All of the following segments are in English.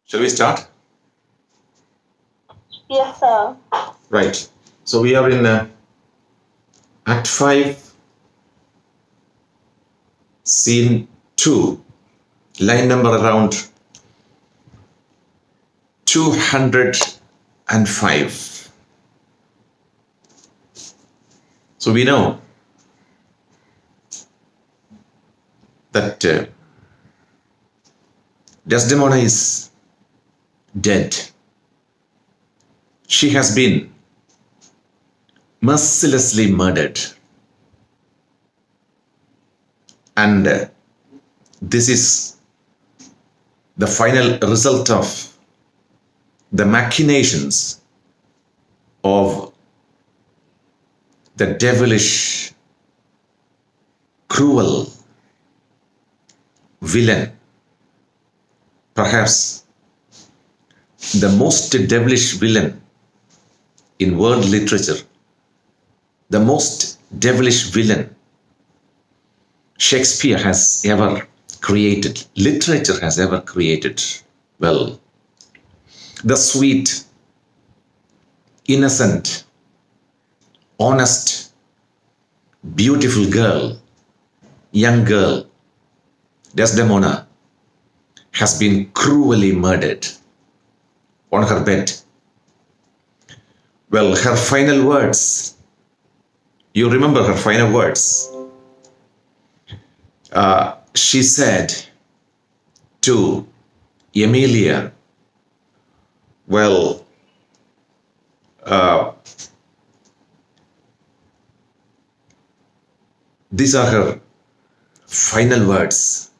Shall we start? Yes, sir. Right. So we are in Act 5, Scene 2, line number around 205. So we know that Desdemona is dead. She has been mercilessly murdered. And this is the final result of the machinations of the devilish, cruel villain, perhaps the most devilish villain in world literature, the most devilish villain Shakespeare has ever created, literature has ever created. Well, the sweet, innocent, honest, beautiful girl, young girl, Desdemona, has been cruelly murdered on her bed. Well, her final words, you remember her final words. She said to Emilia, well, these are her final words.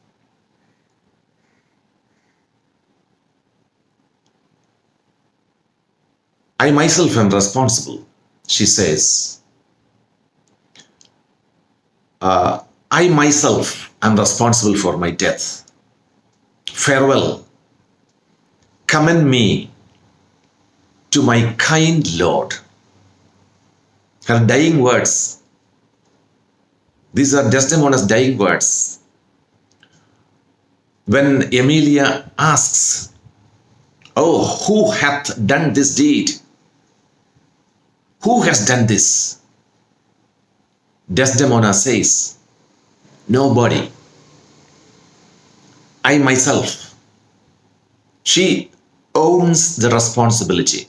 I myself am responsible, she says. I myself am responsible for my death. Farewell. Commend me to my kind Lord. Her dying words. These are Desdemona's dying words. When Emilia asks, "Oh, who hath done this deed? Who has done this?" Desdemona says, "Nobody. I myself." She owns the responsibility.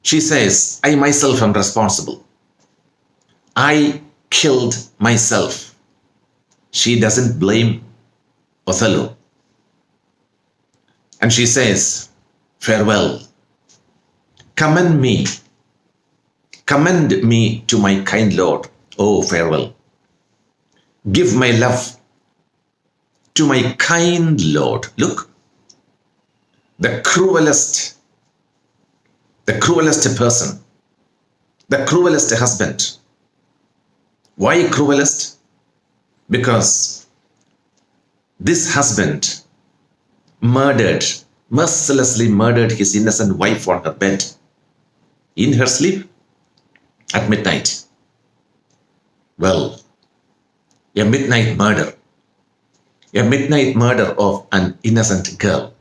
She says, "I myself am responsible. I killed myself." She doesn't blame Othello. And she says, "Farewell. Commend me to my kind Lord. Oh, farewell. Give my love to my kind Lord." Look, the cruelest person, the cruelest husband. Why cruelest? Because this husband mercilessly murdered his innocent wife on her bed, in her sleep, at midnight. Well, a midnight murder of an innocent girl,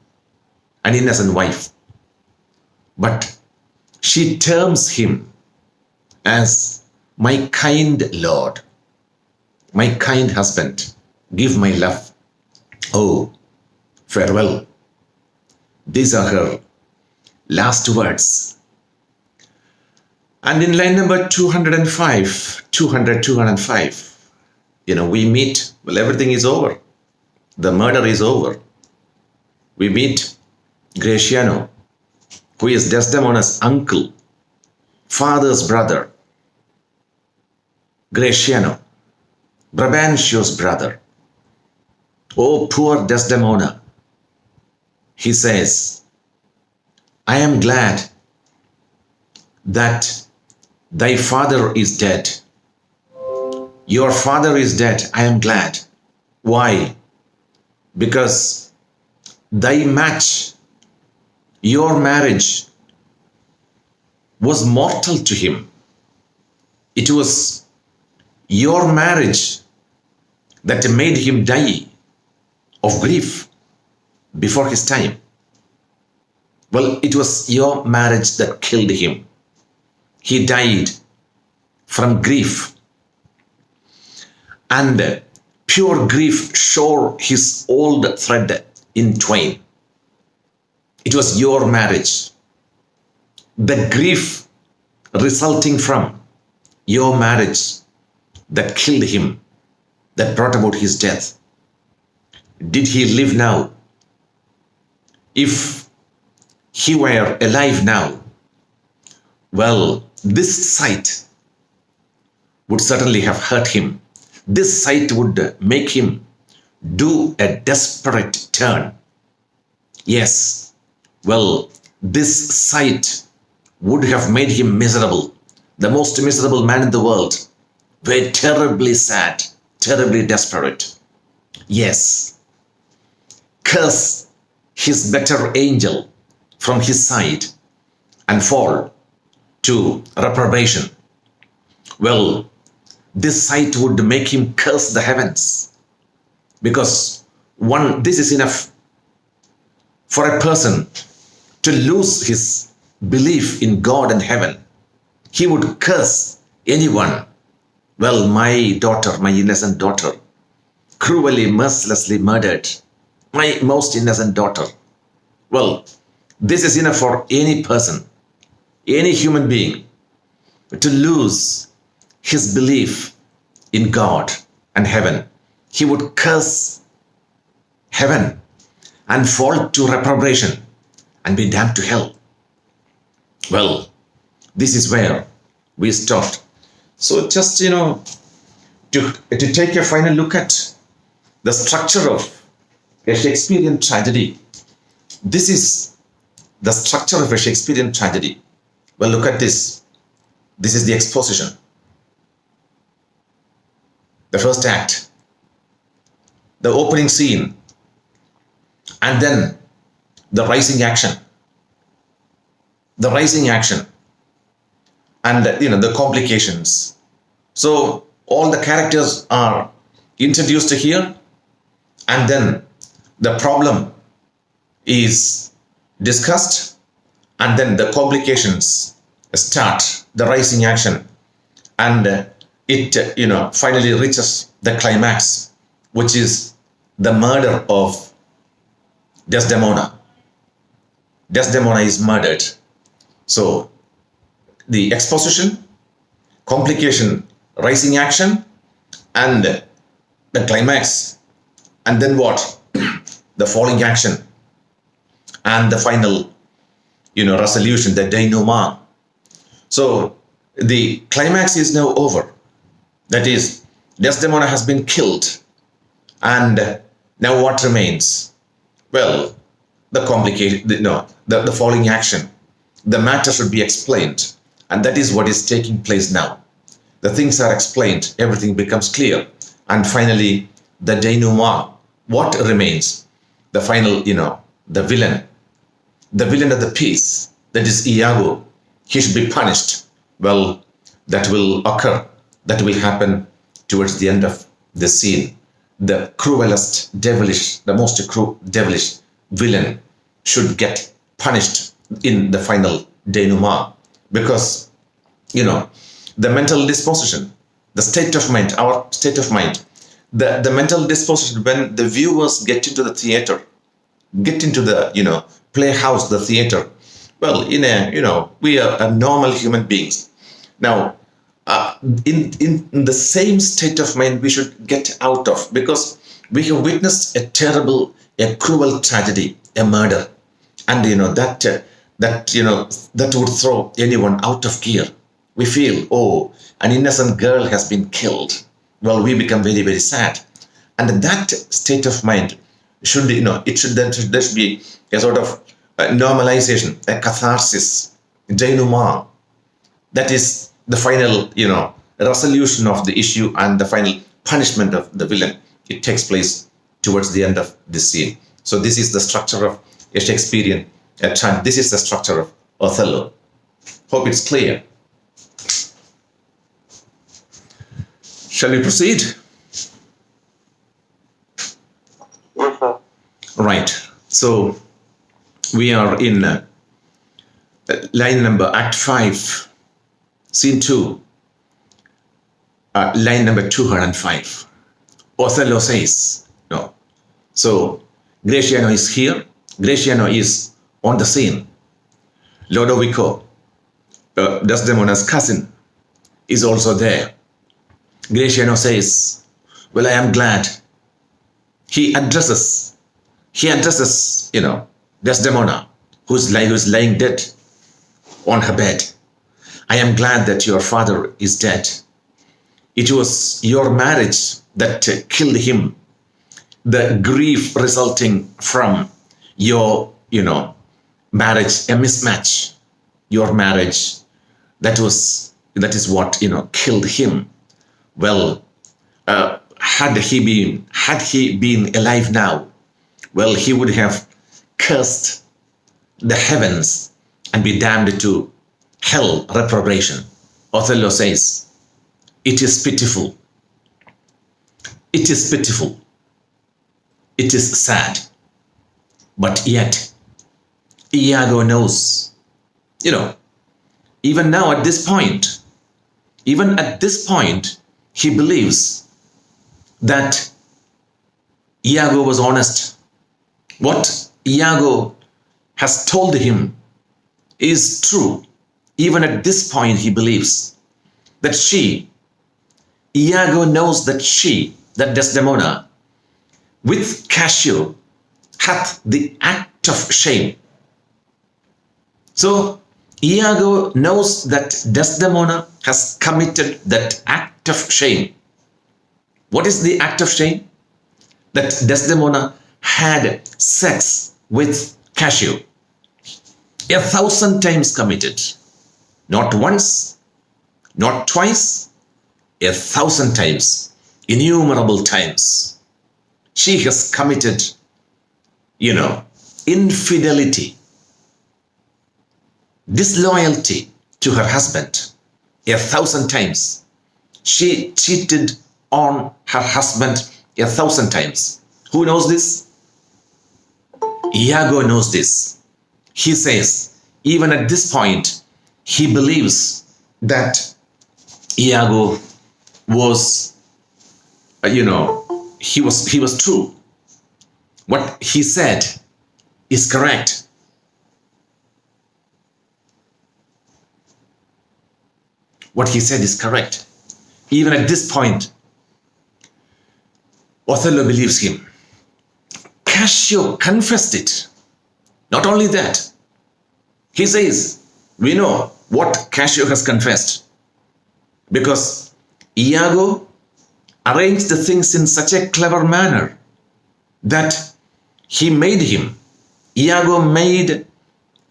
an innocent wife. But she terms him as my kind Lord, my kind husband. Give my love. Oh, farewell. These are her last words. And in line number 205, we meet, well, everything is over. The murder is over. We meet Gratiano, who is Desdemona's uncle, father's brother. Gratiano, Brabantio's brother. Oh, poor Desdemona. He says, "I am glad that thy father is dead. Your father is dead. I am glad." Why? Because thy match, your marriage, was mortal to him. It was your marriage that made him die of grief. before his time. Well, it was your marriage that killed him. He died from grief, and pure grief shore his old thread in twain. It was your marriage. The grief resulting from your marriage that killed him, that brought about his death. Did he live now? If he were alive now, well, this sight would certainly have hurt him. This sight would make him do a desperate turn. Yes, well, this sight would have made him miserable, the most miserable man in the world, very terribly sad, terribly desperate. Yes, curse his better angel from his side and fall to reprobation. Well, this sight would make him curse the heavens, because this is enough for a person to lose his belief in God and heaven. He would curse anyone. Well, my daughter, my innocent daughter, cruelly, mercilessly murdered, my most innocent daughter. Well, this is enough for any person, any human being, to lose his belief in God and heaven. He would curse heaven and fall to reprobation and be damned to hell. Well, this is where we stopped. So just, to take a final look at the structure of a Shakespearean tragedy. This is the structure of a Shakespearean tragedy. Well, look at this. This is the exposition. The first act, the opening scene, and then the rising action. The rising action and the complications. So all the characters are introduced here, and then the problem is discussed, and then the complications start, the rising action, and it finally reaches the climax, which is the murder of Desdemona. Desdemona is murdered. So the exposition, complication, rising action, and the climax, and then what? The falling action, and the final resolution, the denouement. So the climax is now over. That is, Desdemona has been killed, and now what remains? Well, the complication, the falling action. The matter should be explained, and that is what is taking place now. The things are explained, everything becomes clear, and finally the denouement. What remains? The final, the villain of the piece, that is Iago. He should be punished. Well, that will occur, that will happen towards the end of the scene. The cruelest, devilish, the most devilish villain should get punished in the final denouement, because the mental disposition, the state of mind, our state of mind, the mental disposition when the viewers get into the theater, get into the playhouse, the theater. Well, we are normal human beings. Now, in the same state of mind we should get out of, because we have witnessed a terrible, a cruel tragedy, a murder, and that would throw anyone out of gear. We feel, oh, an innocent girl has been killed. Well, we become very, very sad, and that state of mind should there should be a sort of normalization, a catharsis, denouement. That is the final, resolution of the issue and the final punishment of the villain. It takes place towards the end of this scene. So this is the structure of a Shakespearean tragedy. This is the structure of Othello. Hope it's clear. Shall we proceed? Yes, sir. Right. So we are in line number, Act 5, Scene 2, line number 205. Othello says, no. So Gratiano is here. Gratiano is on the scene. Lodovico, Desdemona's cousin, is also there. Gratiano says, well, I am glad. He addresses, Desdemona, who's lying dead on her bed. I am glad that your father is dead. It was your marriage that killed him. The grief resulting from your, marriage, a mismatch, your marriage, that is what, killed him. Well, had he been alive now, well, he would have cursed the heavens and be damned to hell reprobation. Othello says, it is pitiful. It is pitiful. It is sad. But yet, Iago knows, even now at this point, he believes that Iago was honest. What Iago has told him is true. Even at this point, he believes that Iago knows that Desdemona, with Cassio, hath the act of shame. So Iago knows that Desdemona has committed that act of shame. What is the act of shame? That Desdemona had sex with Cassio. 1,000 times committed. Not once, not twice, 1,000 times, innumerable times. She has committed, infidelity, disloyalty to her husband 1,000 times. She cheated on her husband 1,000 times. Who knows this? Iago knows this. He says, even at this point, he believes that Iago was, he was true. What he said is correct. What he said is correct. Even at this point, Othello believes him. Cassio confessed it. Not only that, he says, we know what Cassio has confessed, because Iago arranged the things in such a clever manner that Iago made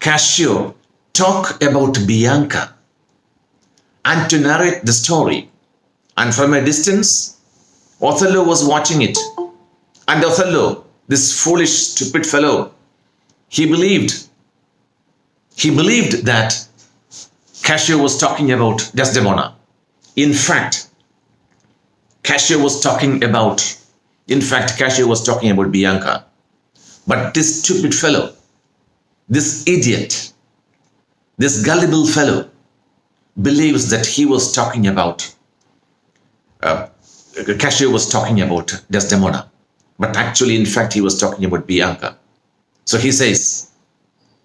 Cassio talk about Bianca and to narrate the story. And from a distance, Othello was watching it. And Othello, this foolish, stupid fellow, he believed that Cassio was talking about Desdemona. In fact, Cassio was talking about Bianca. But this stupid fellow, this idiot, this gullible fellow, believes that he was talking about, Cassio was talking about Desdemona. But actually, in fact, he was talking about Bianca. So he says,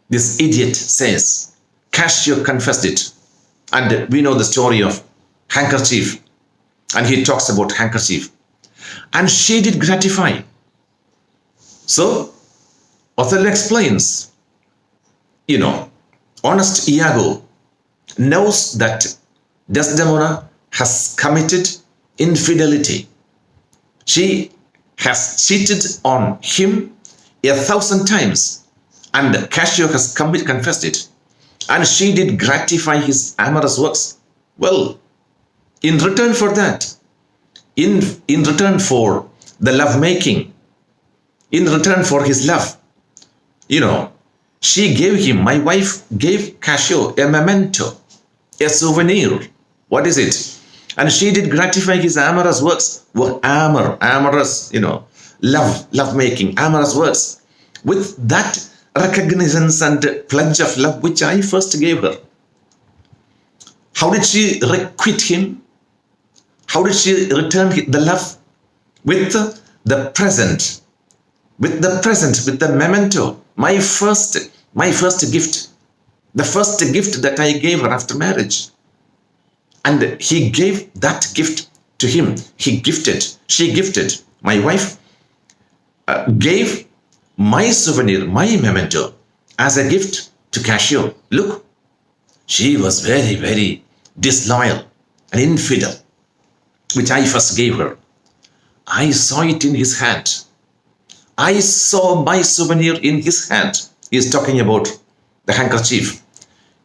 this idiot says, Cassio confessed it. And we know the story of handkerchief. And he talks about handkerchief. And she did gratify. So Othello explains, honest Iago knows that Desdemona has committed infidelity. She has cheated on him 1,000 times, and Cassio has confessed it, and she did gratify his amorous works. Well, in return for that, in return for the love making, in return for his love, she gave him, my wife gave Cassio a memento, a souvenir. What is it? And she did gratify his amorous works. Amorous, love making, amorous works. with that recognizance and pledge of love which I first gave her. How did she requite him? How did she return the love? With the present, with the memento, my first gift, the first gift that I gave her after marriage. And he gave that gift to him. She gifted, my wife gave my souvenir, my memento as a gift to Casio. Look, she was very, very disloyal and infidel, which I first gave her. I saw it in his hand. I saw my souvenir in his hand. He is talking about the handkerchief.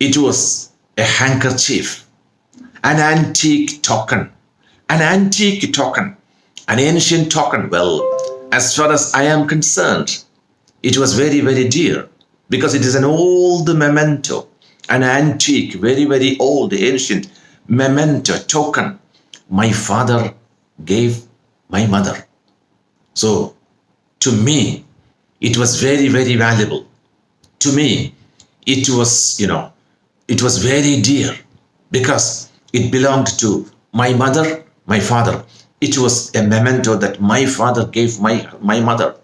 It was a handkerchief, an antique token, an ancient token. Well, as far as I am concerned, it was very, very dear because it is an old memento, an antique, very, very old, ancient memento token my father gave my mother. So, to me, it was very, very valuable. To me, it was, it was very dear because it belonged to my mother, my father. It was a memento that my father gave my mother.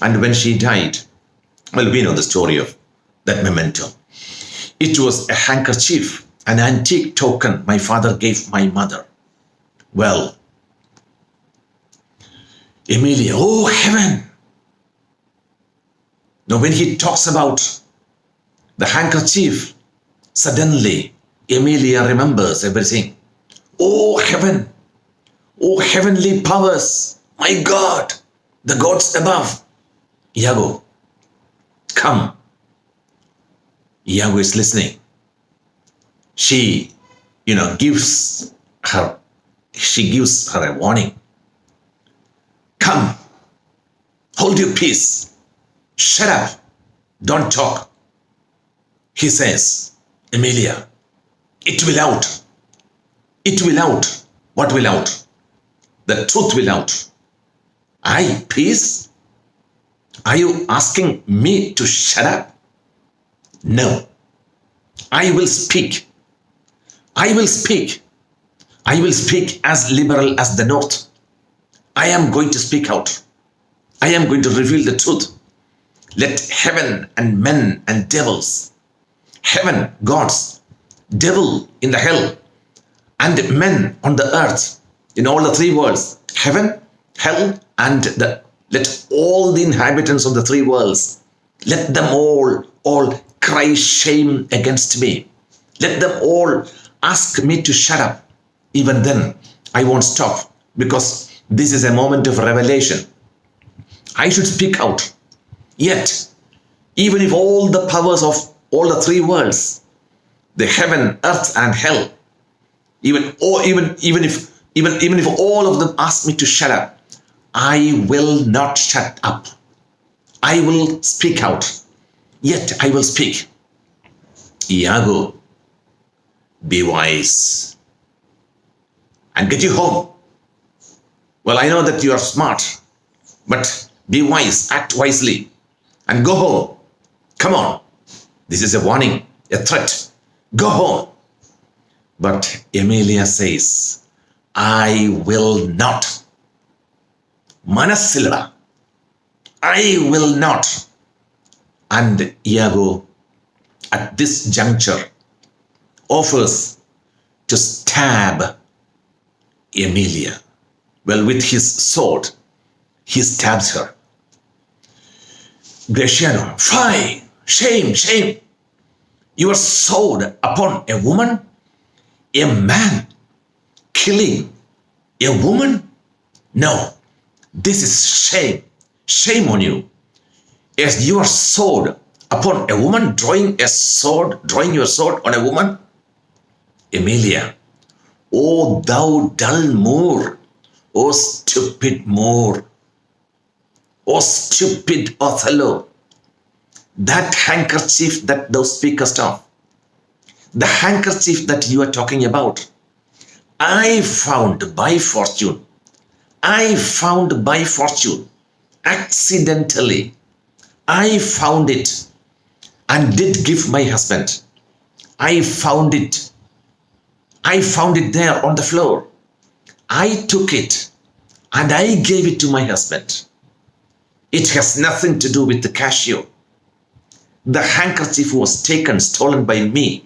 And when she died, well, we know the story of that memento. It was a handkerchief, an antique token my father gave my mother. Well, Emilia, oh heaven! Now when he talks about the handkerchief, suddenly Emilia remembers everything. Oh heaven! Oh heavenly powers! My God! The gods above! Iago, come. Iago is listening. She, gives her a warning. Come, hold your peace. Shut up. Don't talk. He says, Emilia, it will out. It will out. What will out? The truth will out. Peace? Are you asking me to shut up? No. I will speak. I will speak. I will speak as liberal as the North. I am going to speak out. I am going to reveal the truth. Let heaven and men and devils, heaven, gods, devil in the hell, and men on the earth, in all the three worlds, heaven, hell, and let all the inhabitants of the three worlds, let them all cry shame against me. Let them all ask me to shut up. Even then, I won't stop because this is a moment of revelation. I should speak out. Yet, even if all the powers of all the three worlds, the heaven, earth, and hell, even if all of them ask me to shut up, I will not shut up. I will speak out. Yet I will speak. Iago, be wise and get you home. Well, I know that you are smart, but be wise, act wisely, and go home. Come on. This is a warning, a threat. Go home. But Emilia says, I will not. Manasilla, I will not. And Iago, at this juncture, offers to stab Emilia. Well, with his sword, he stabs her. Graciano, fie, shame, shame. Your sword upon a woman, a man killing a woman? No, this is shame. Shame on you. Is your sword upon a woman, drawing your sword on a woman? Emilia, O thou dull Moor, O stupid Moor, O stupid Othello, that handkerchief that thou speakest of, the handkerchief that you are talking about, I found by fortune, accidentally, I found it and did give my husband. I found it. I found it there on the floor. I took it and I gave it to my husband. It has nothing to do with the cashier. The handkerchief was taken, stolen by me,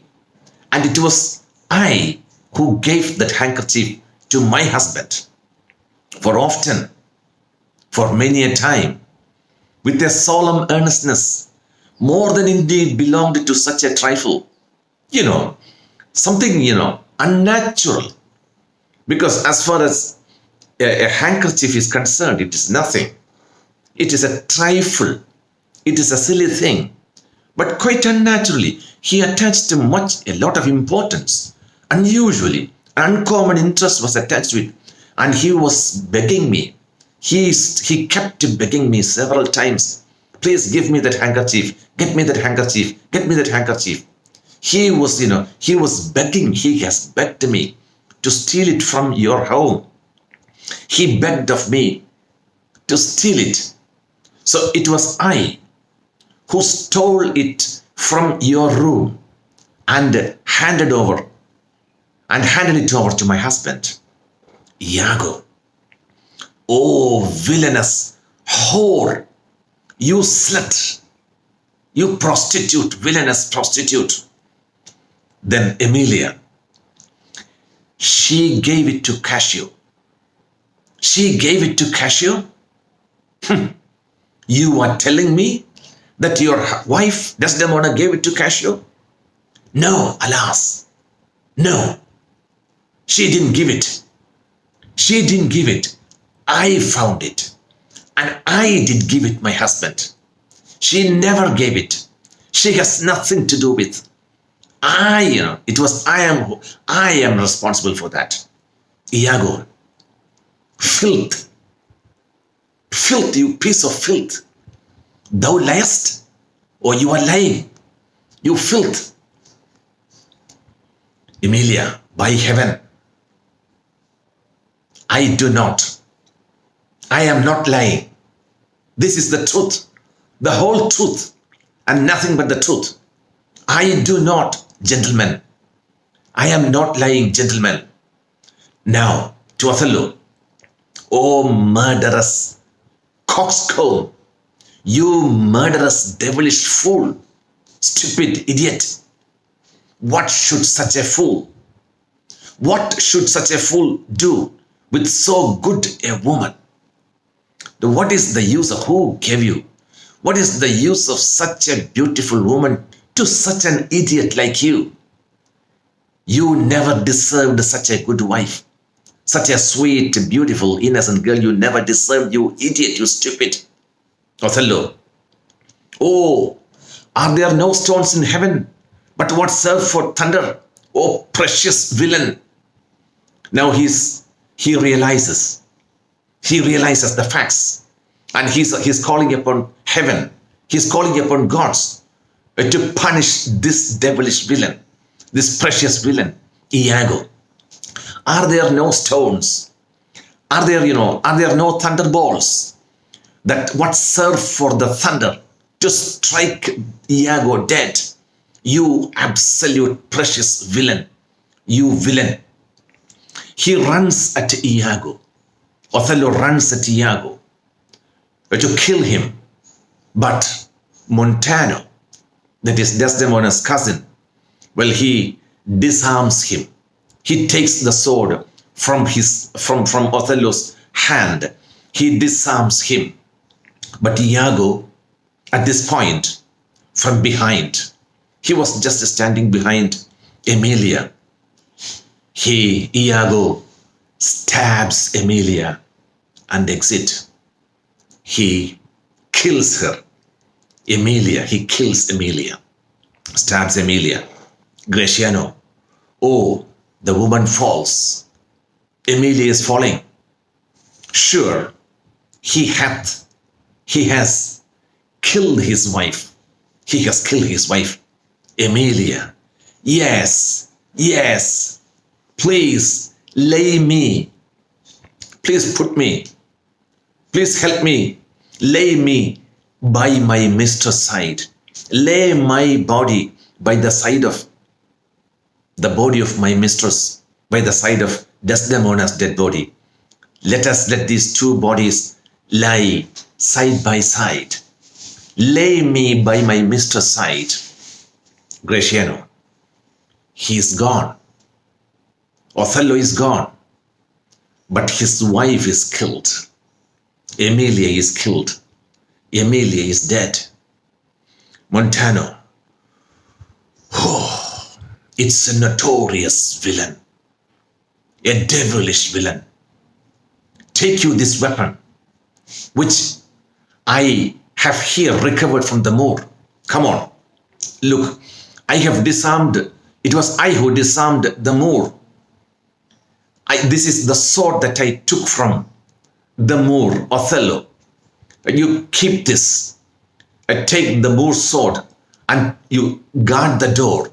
and it was I who gave that handkerchief to my husband. For often, for many a time, with a solemn earnestness, more than indeed belonged to such a trifle, something, unnatural. Because as far as a handkerchief is concerned, it is nothing. It is a trifle. It is a silly thing. But quite unnaturally, he attached a lot of importance. Unusually, uncommon interest was attached to it. And he was begging me. He kept begging me several times. Please give me that handkerchief. Get me that handkerchief. Get me that handkerchief. He was begging. He has begged me to steal it from your home. He begged of me to steal it. So it was I who stole it from your room and handed it over to my husband. Iago, oh villainous whore, you slut, you prostitute, villainous prostitute. Then Emilia, she gave it to Cassio. She gave it to Cassio? You are telling me that your wife Desdemona gave it to Cassio? No, alas, no. She didn't give it. She didn't give it. I found it. And I did give it my husband. She never gave it. She has nothing to do with. I am responsible for that. Iago, filth, you piece of filth. Thou liest, or you are lying. You filth. Emilia, by heaven, I do not. I am not lying. This is the truth, the whole truth, and nothing but the truth. I do not, gentlemen. I am not lying, gentlemen. Now, to Othello. O murderous coxcomb, you murderous devilish fool, stupid idiot. What should such a fool do with so good a woman? What is the use of who gave you? What is the use of such a beautiful woman to such an idiot like you? You never deserved such a good wife. Such a sweet, beautiful, innocent girl you never deserved, you idiot, you stupid. Othello. Oh, are there no stones in heaven but what serve for thunder? Oh, precious villain. Now he realizes the facts, and he's calling upon heaven. He's calling upon gods to punish this devilish villain, this precious villain, Iago. Are there no stones? Are there no thunderbolts that what serve for the thunder to strike Iago dead? You absolute precious villain, you villain. He runs at Iago. Othello runs at Iago to kill him. But Montano, that is Desdemona's cousin, well, he disarms him. He takes the sword from Othello's hand. He disarms him. But Iago, at this point, from behind, he was just standing behind Emilia. Iago stabs Emilia and exit. He kills her. He kills Emilia. Stabs Emilia. Gratiano. Oh, the woman falls. Emilia is falling. Sure, he has killed his wife. He has killed his wife. Emilia. Yes. Please lay me. Please put me. Please help me. Lay me by my mistress' side. Lay my body by the side of the body of my mistress, by the side of Desdemona's dead body. Let these two bodies lie side by side. Lay me by my mistress' side. Gratiano, he is gone. Othello is gone. But his wife is killed. Emilia is killed. Emilia is dead. Montano, oh, it's a notorious villain, a devilish villain. Take you this weapon, which I have here recovered from the Moor. Come on, look, I have disarmed, it was I who disarmed the Moor. This is the sword that I took from the Moor, Othello. You keep this. Take the Moor sword and you guard the door.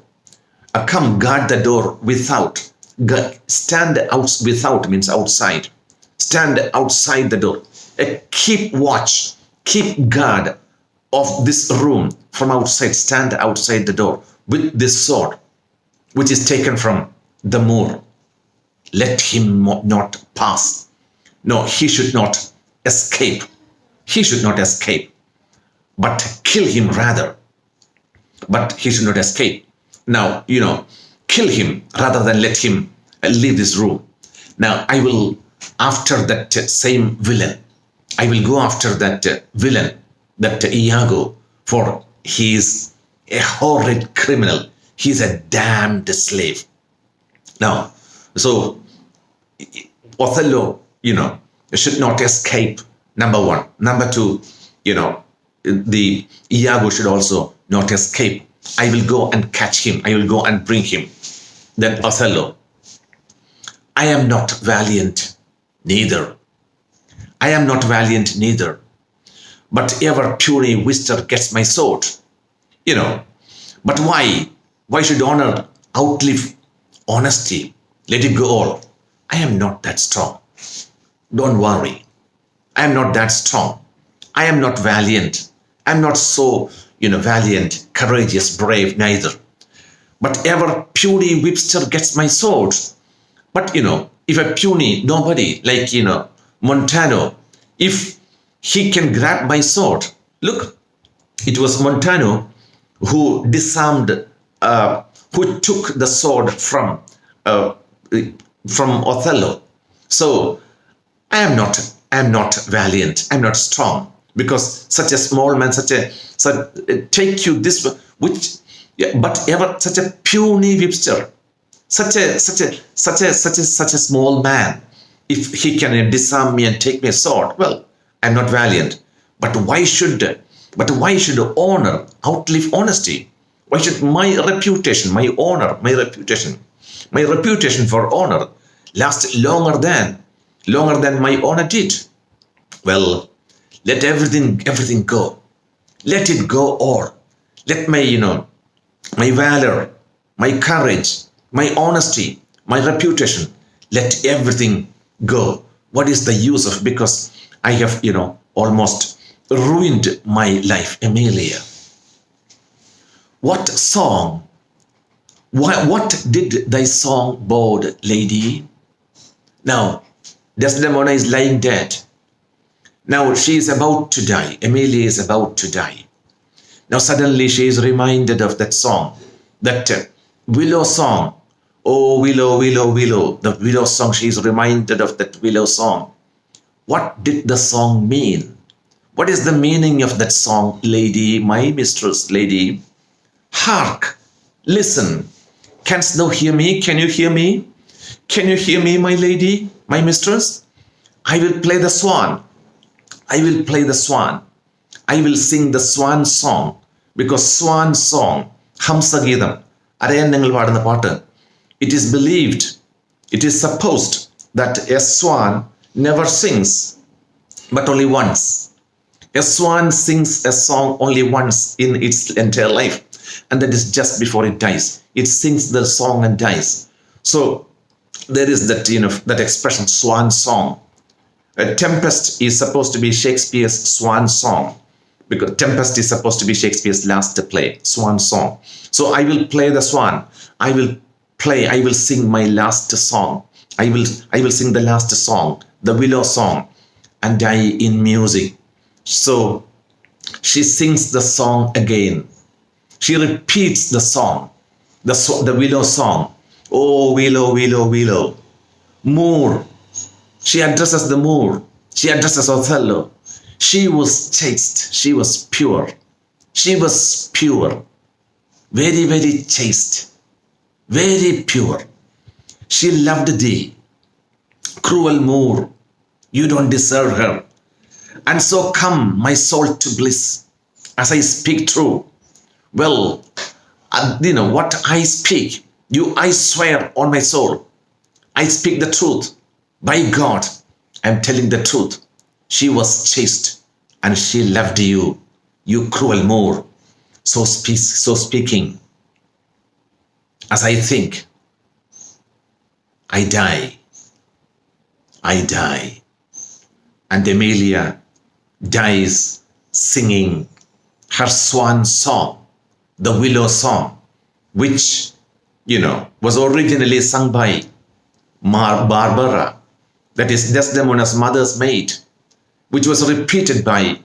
Come guard the door without. Stand out without means outside. Stand outside the door. Keep watch. Keep guard of this room from outside. Stand outside the door with this sword, which is taken from the Moor. Let him not pass. No, he should not escape. He should not escape. But kill him rather. But he should not escape. Now, kill him rather than let him leave this room. Now, I will, after that same villain, I will go after that villain, that Iago, for he is a horrid criminal. He is a damned slave. Now, so Othello, should not escape, number one. Number two, the Iago should also not escape. I will go and catch him. I will go and bring him. Then Othello, I am not valiant neither. I am not valiant neither. But ever puny Wister gets my sword. But why? Why should honor outlive honesty? Let it go all. I am not that strong. Don't worry. I am not that strong. I am not valiant. I am not so, valiant, courageous, brave, neither. But ever puny Webster gets my sword. But, if a puny nobody like, Montano, if he can grab my sword, look, it was Montano who disarmed, who took the sword from Othello. So I am not valiant. I'm not strong, because such a small man, take you this, but ever such a puny Webster, such a small man, if he can disarm me and take me a sword, well, I'm not valiant. But why should honor outlive honesty? Why should my reputation, my honor, my reputation for honor last longer than my honor did? Well, let everything go. Let it go all. Let my, my valor, my courage, my honesty, my reputation, let everything go. What is the use of, because I have, almost ruined my life, Emilia. What song? What did thy song bode, lady? Now, Desdemona is lying dead. Now she is about to die. Emilia is about to die. Now suddenly she is reminded of that song, that willow song. Oh, willow, willow, willow. The willow song, she is reminded of that willow song. What did the song mean? What is the meaning of that song, lady, my mistress, lady? Hark, listen. Canst thou hear me? Can you hear me? Can you hear me, my lady, my mistress? I will play the swan. I will play the swan. I will sing the swan song, because swan song, Hamsageetham, Arayan Ningal Paadunna Paattu. It is believed, it is supposed that a swan never sings, but only once. A swan sings a song only once in its entire life, and that is just before it dies. It sings the song and dies. So there is that, that expression, swan song. A Tempest is supposed to be Shakespeare's swan song, because Tempest is supposed to be Shakespeare's last play, Swan Song. So I will play the swan. I will sing my last song. I will sing the last song, the willow song, and die in music. So she sings the song again. She repeats the song, the willow song. Oh, willow, willow, willow. Moor. She addresses the Moor. She addresses Othello. She was chaste. She was pure. She was pure. Very, very chaste. Very pure. She loved thee. Cruel Moor, you don't deserve her. And so come, my soul, to bliss, as I speak true. Well, what I speak, I swear on my soul. I speak the truth. By God, I'm telling the truth. She was chaste and she loved you, you cruel Moor. So speaking, as I think, I die. I die. And Emilia dies singing her swan song, the willow song, which, was originally sung by Barbara, that is Desdemona's mother's maid, which was repeated by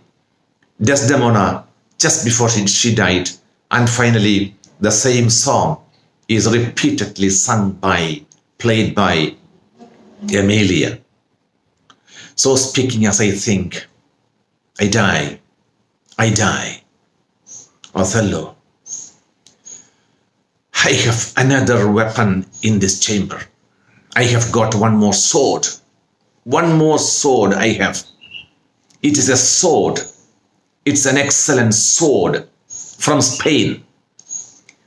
Desdemona just before she died. And finally, the same song is repeatedly played by Emilia. So speaking as I think, I die. I die. Othello, I have another weapon in this chamber. I have got one more sword. One more sword I have. It is a sword. It's an excellent sword from Spain.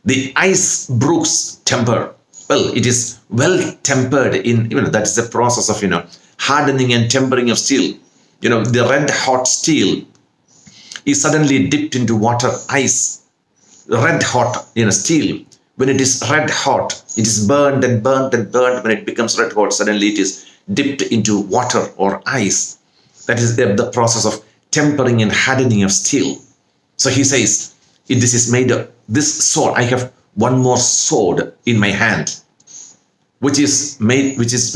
The ice brooks temper. Well, it is well tempered in, that is the process of, hardening and tempering of steel. The red hot steel is suddenly dipped into water, ice. Red hot, steel. When it is red hot, it is burned and burned and burned. When it becomes red hot, suddenly it is dipped into water or ice. That is the process of tempering and hardening of steel. So he says, this is made of this sword. I have one more sword in my hand, which is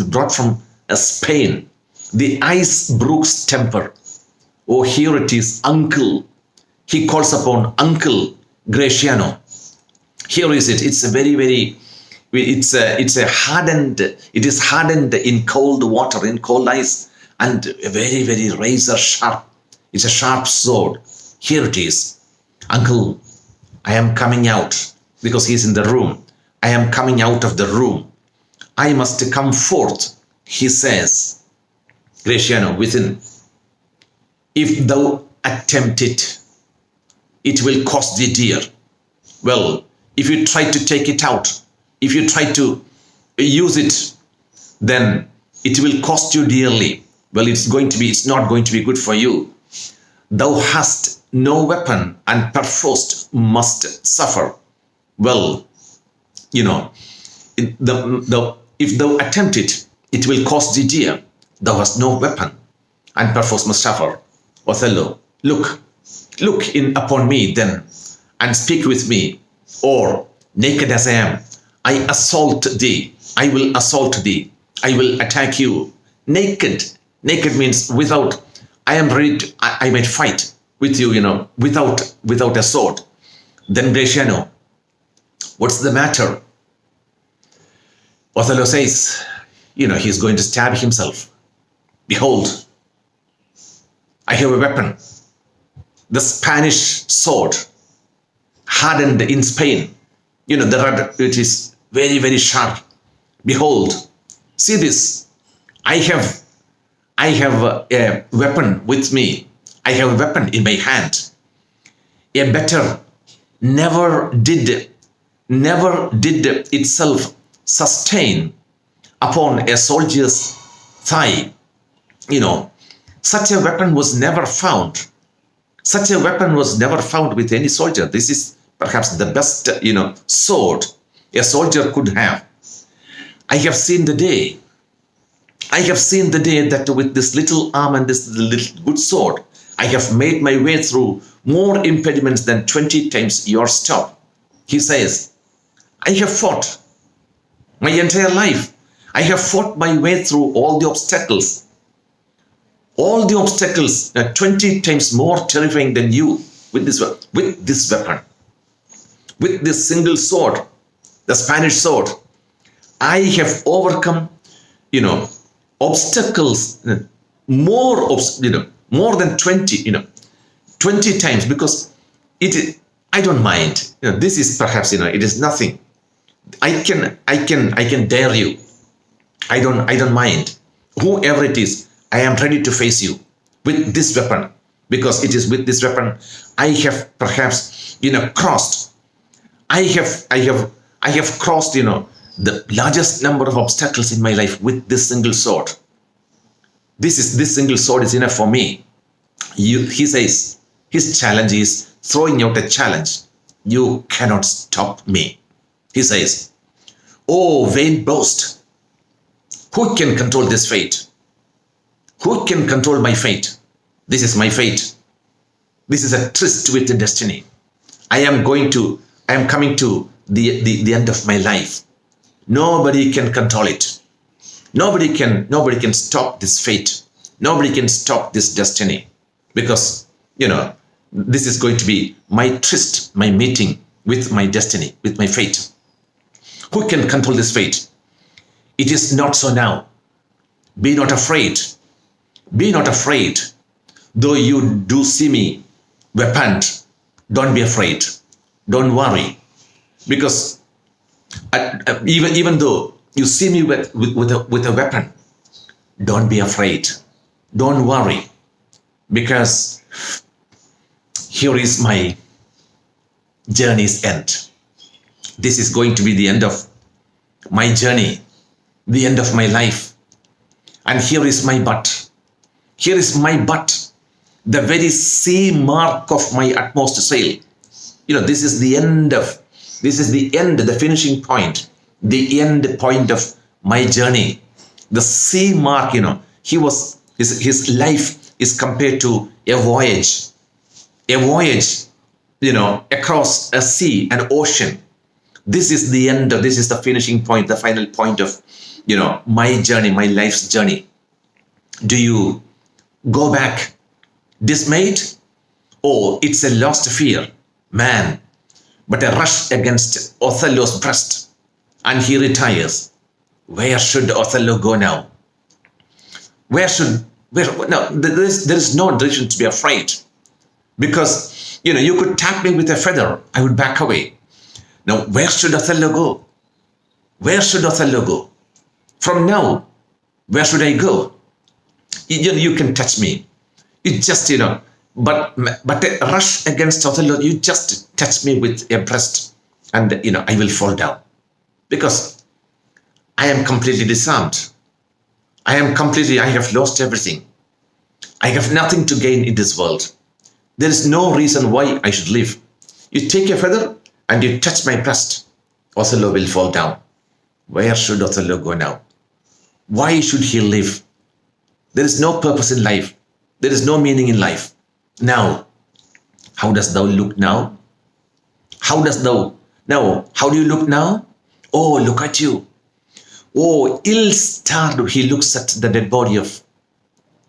brought from Spain. The ice brooks temper. Oh, here it is, uncle. He calls upon Uncle Gratiano. Here is it. It's a very, very, it's hardened. It is hardened in cold water, in cold ice, and very, very razor sharp. It's a sharp sword. Here it is. Uncle, I am coming out, because he's in the room. I am coming out of the room. I must come forth, he says, Gratiano, within. If thou attempt it, it will cost thee dear. Well, if you try to take it out, if you try to use it, then it will cost you dearly. Well, it's not going to be good for you. Thou hast no weapon and perforce must suffer. Well, if thou attempt it, it will cost thee dear. Thou hast no weapon and perforce must suffer. Othello, look in upon me then, and speak with me, or naked as I am, I assault thee. I will assault thee. I will attack you. Naked. Naked means without. I am ready. I might fight with you, without a sword. Then Gratiano, what's the matter? Othello says, he's going to stab himself. Behold, I have a weapon. The Spanish sword, hardened in Spain. The red, it is very, very sharp. Behold, see this. I have a weapon with me. I have a weapon in my hand. A better never did itself sustain upon a soldier's thigh. Such a weapon was never found. Such a weapon was never found with any soldier. This is perhaps the best, sword a soldier could have. I have seen the day. I have seen the day that with this little arm and this little good sword, I have made my way through more impediments than 20 times your stop. He says, I have fought my entire life. I have fought my way through all the obstacles. All the obstacles are 20 times more terrifying than you with this weapon. With this single sword, the Spanish sword. I have overcome, obstacles, more than 20 times, because I don't mind. This is perhaps, it is nothing. I can dare you. I don't mind. Whoever it is, I am ready to face you with this weapon, because it is with this weapon I have perhaps, crossed. I have crossed, the largest number of obstacles in my life with this single sword. This single sword is enough for me. He says, his challenge is throwing out a challenge. You cannot stop me. He says, oh, vain boast. Who can control this fate? Who can control my fate? This is my fate. This is a tryst with the destiny. I am coming to the end of my life. Nobody can control it. Nobody can stop this fate. Nobody can stop this destiny, because, this is going to be my tryst, my meeting with my destiny, with my fate. Who can control this fate? It is not so now. Be not afraid. Be not afraid. Though you do see me weaponed, don't be afraid. Don't worry. Because even though you see me with a weapon, don't be afraid. Don't worry. Because here is my journey's end. This is going to be the end of my journey, the end of my life. And here is my butt. Here is my butt, the very sea mark of my utmost sail. This is the end, the finishing point, the end point of my journey. The sea mark, his life is compared to a voyage, across a sea, an ocean. This is the end, this is the finishing point, the final point of, my journey, my life's journey. Do you go back dismayed? Oh, it's a lost fear, man, but a rush against Othello's breast, and he retires. Where should Othello go now? No, there is no reason to be afraid, because, you could tap me with a feather, I would back away. Now, where should Othello go? Where should Othello go? From now, where should I go? You can touch me. You just, but a rush against Othello, you just touch me with a breast, and, I will fall down. Because I am completely disarmed. I have lost everything. I have nothing to gain in this world. There is no reason why I should live. You take a feather and you touch my breast, Othello will fall down. Where should Othello go now? Why should he live? There is no purpose in life. There is no meaning in life. Now, how dost thou look now? How do you look now? Oh, look at you. Oh, ill-starred, he looks at the dead body of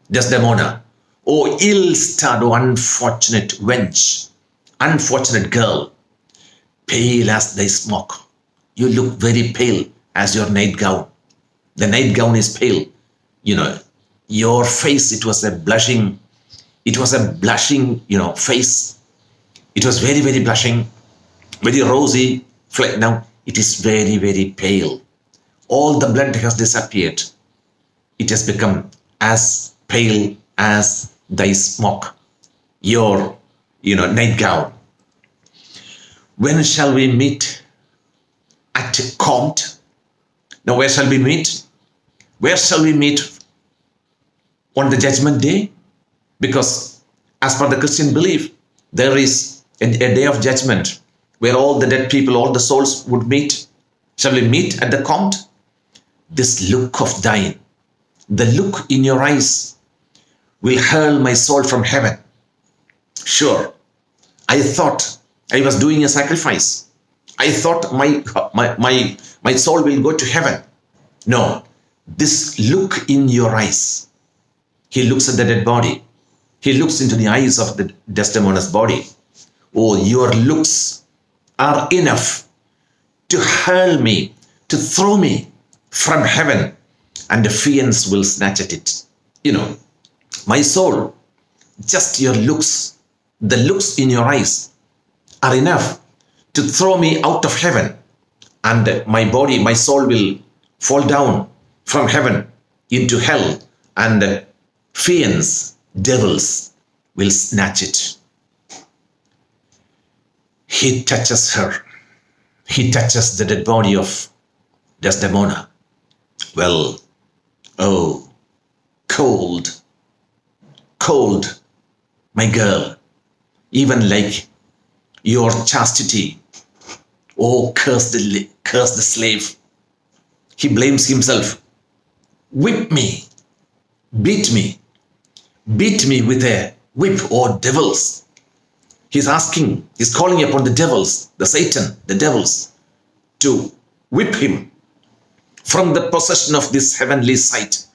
Desdemona. Oh, ill-starred, oh, unfortunate wench, unfortunate girl, pale as thy smoke. You look very pale as your nightgown. The nightgown is pale. Your face, it was a blushing, face. It was very, very blushing, very rosy. Now it is very, very pale. All the blood has disappeared. It has become as pale as thy smoke, your, nightgown. When shall we meet at Comte? Now, where shall we meet? Where shall we meet? On the judgment day? Because as per the Christian belief, there is a day of judgment where all the dead people, all the souls would meet. Shall we meet at the Comte? This look of thine, the look in your eyes will hurl my soul from heaven. Sure, I thought I was doing a sacrifice. I thought my soul will go to heaven. No, this look in your eyes. He looks at the dead body. He looks into the eyes of the Desdemona's body. Oh, your looks are enough to hurl me, to throw me from heaven, and the fiends will snatch at it. My soul, just your looks, the looks in your eyes are enough to throw me out of heaven, and my body, my soul will fall down from heaven into hell, and fiends, devils will snatch it. He touches her. He touches the dead body of Desdemona. Well, oh, cold, cold, my girl, even like your chastity. Oh, curse the slave. He blames himself. Whip me, beat me with a whip, oh devils. He's calling upon the devils, the Satan, the devils, to whip him from the possession of this heavenly sight.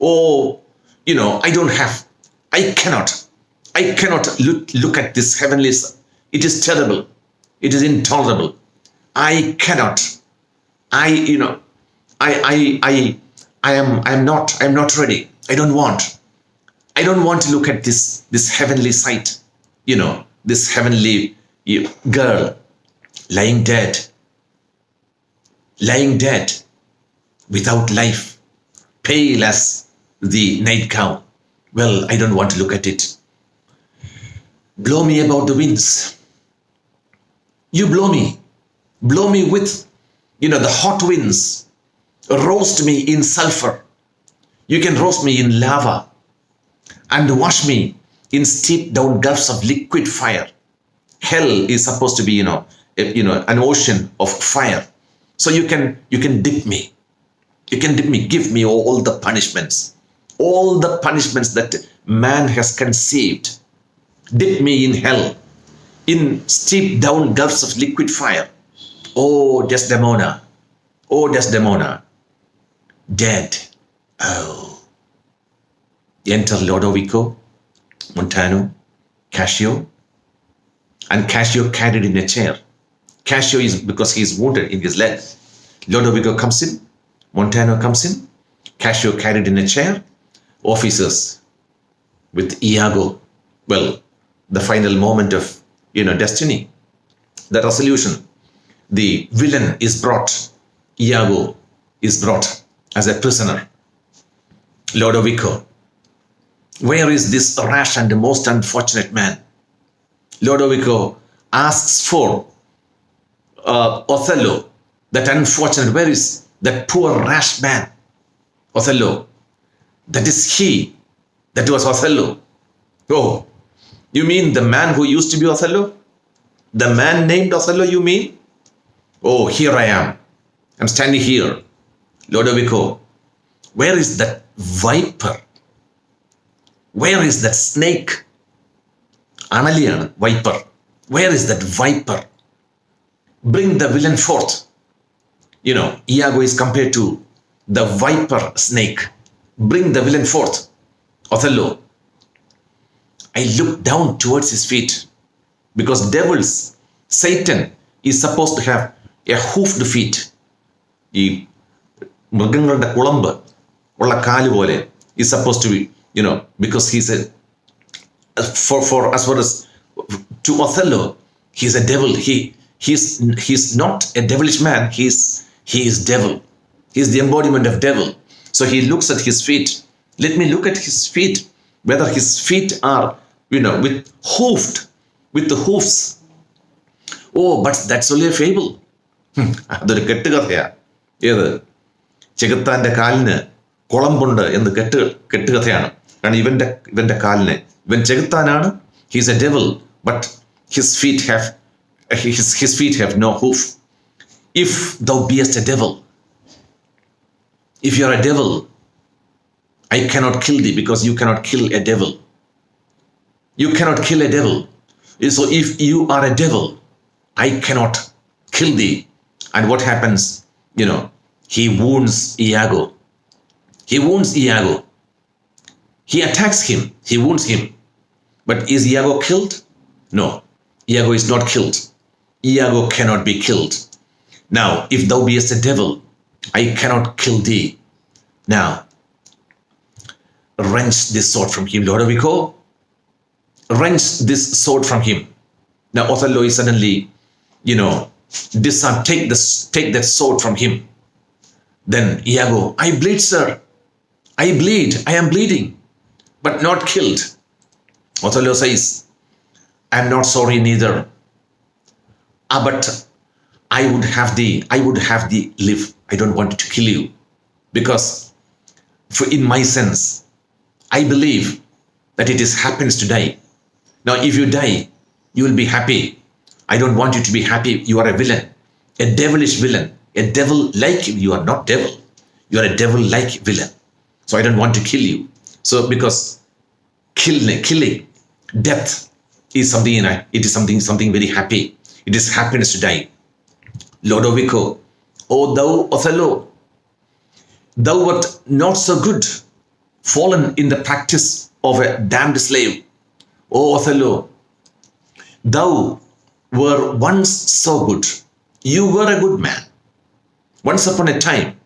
Oh, I cannot look at this heavenly sight. It is terrible. It is intolerable. I am not ready. I don't want to look at this heavenly sight, this heavenly girl lying dead without life, pale as the nightgown. Well, I don't want to look at it. Blow me about the winds. You blow me with, the hot winds. Roast me in sulfur. You can roast me in lava and wash me in steep down gulfs of liquid fire. Hell is supposed to be, an ocean of fire. So you can dip me. You can dip me. Give me all the punishments that man has conceived. Dip me in hell, in steep down gulfs of liquid fire. Oh, Desdemona. Dead. Oh. Enter Lodovico, Montano, Cassio, and Cassio carried in a chair. Cassio is because he is wounded in his leg. Lodovico comes in, Montano comes in, Cassio carried in a chair, officers with Iago. Well, the final moment of, destiny, the resolution. The villain is brought. Iago is brought as a prisoner. Lodovico, where is this rash and most unfortunate man? Lodovico asks for Othello, that unfortunate, where is that poor rash man? Othello, that is he, that was Othello. Oh, you mean the man who used to be Othello? The man named Othello, you mean? Oh, here I am. I'm standing here. Lodovico, where is that viper? Where is that snake? Analiyan, viper. Where is that viper? Bring the villain forth. Iago is compared to the viper snake. Bring the villain forth. Othello, I look down towards his feet because devils, Satan is supposed to have a hoofed feet. ഈ മൃഗങ്ങളുടെ കുളമ്പ് ഉള്ള കാല് പോലെ is supposed to be, because he's for as far as to Othello, he's a devil. He's not a devilish man. He is devil. He's the embodiment of devil. So he looks at his feet. Let me look at his feet, whether his feet are, with the hoofs. Oh, but that's only a fable. അതൊരു കെട്ടുകഥയാ. ഏത് ചെകുത്താന്റെ കാലിന് കുളമ്പുണ്ട് എന്ന് കെട്ടുകഥയാണ്. കാരണം ഇവന്റെ കാലിന്, ഇവൻ ചെകുത്താനാണ്, he's a devil, but his feet have no hoof. If thou beest a devil, if you are a devil, I cannot kill thee because you cannot kill a devil. You cannot kill a devil. So if you are a devil, I cannot kill thee. And what happens? He wounds Iago. He wounds Iago. He attacks him. He wounds him. But is Iago killed? No. Iago is not killed. Iago cannot be killed. Now, if thou beest a devil, I cannot kill thee. Now, wrench this sword from him, Lodovico. Wrench this sword from him. Now, Othello is suddenly, disarmed. Take that sword from him. Then Iago, I bleed, sir. I bleed. I am bleeding, but not killed. Othello says, I am not sorry neither. But I would have thee live. I don't want to kill you. Because in my sense, I believe that it happens to die. Now, if you die, you will be happy. I don't want you to be happy. You are a villain, a devilish villain, a devil like you. You are not devil. You are a devil like villain. So I don't want to kill you. So because killing, death is something, it is something very happy. It is happiness to die. Lodovico, O thou Othello, thou wert not so good, fallen in the practice of a damned slave. O Othello, thou were once so good. You were a good man. Once upon a time,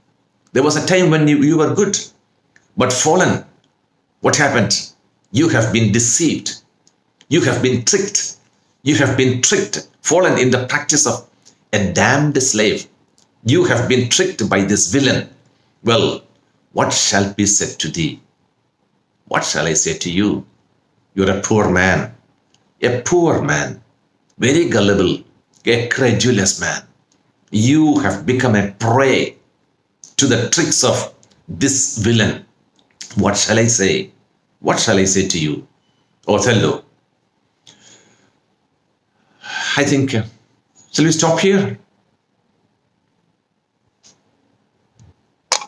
there was a time when you were good, but fallen. What happened? You have been deceived. You have been tricked. You have been tricked, fallen in the practice of a damned slave. You have been tricked by this villain. Well, what shall be said to thee? What shall I say to you? You're a poor man, very gullible, a credulous man. You have become a prey to the tricks of this villain. What shall I say? What shall I say to you? Othello, I think, shall we stop here?